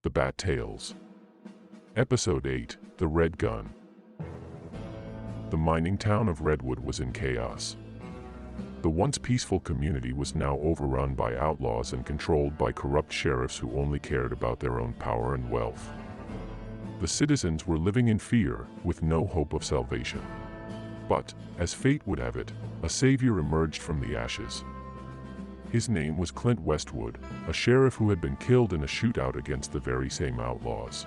The Battales. Episode 8, The Red Gun. The mining town of Redwood was in chaos. The once peaceful community was now overrun by outlaws and controlled by corrupt sheriffs who only cared about their own power and wealth. The citizens were living in fear, with no hope of salvation. But, as fate would have it, a savior emerged from the ashes. His name was Clint Westwood, a sheriff who had been killed in a shootout against the very same outlaws.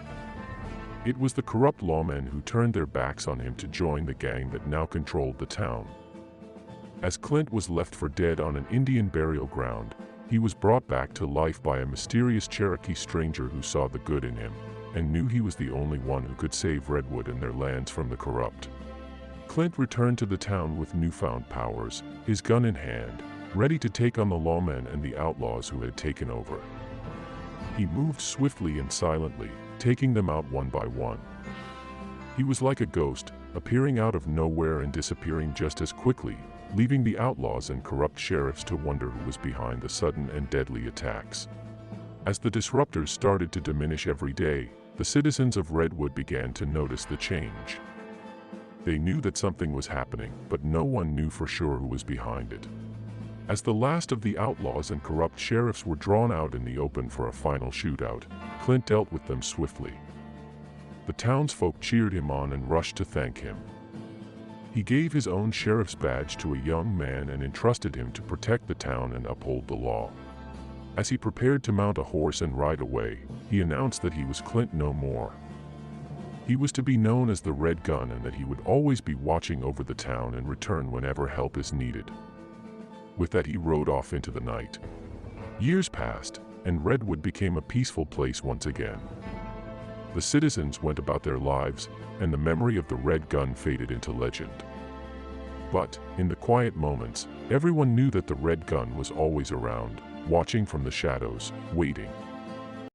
It was the corrupt lawmen who turned their backs on him to join the gang that now controlled the town. As Clint was left for dead on an Indian burial ground, he was brought back to life by a mysterious Cherokee stranger who saw the good in him, and knew he was the only one who could save Redwood and their lands from the corrupt. Clint returned to the town with newfound powers, his gun in hand, ready to take on the lawmen and the outlaws who had taken over. He moved swiftly and silently, taking them out one by one. He was like a ghost, appearing out of nowhere and disappearing just as quickly, leaving the outlaws and corrupt sheriffs to wonder who was behind the sudden and deadly attacks. As the disruptors started to diminish every day, the citizens of Redwood began to notice the change. They knew that something was happening, but no one knew for sure who was behind it. As the last of the outlaws and corrupt sheriffs were drawn out in the open for a final shootout, Clint dealt with them swiftly. The townsfolk cheered him on and rushed to thank him. He gave his own sheriff's badge to a young man and entrusted him to protect the town and uphold the law. As he prepared to mount a horse and ride away, he announced that he was Clint no more. He was to be known as the Red Gun and that he would always be watching over the town and return whenever help is needed. With that, he rode off into the night. Years passed, and Redwood became a peaceful place once again. The citizens went about their lives, and the memory of the Red Gun faded into legend. But, in the quiet moments, everyone knew that the Red Gun was always around, watching from the shadows, waiting.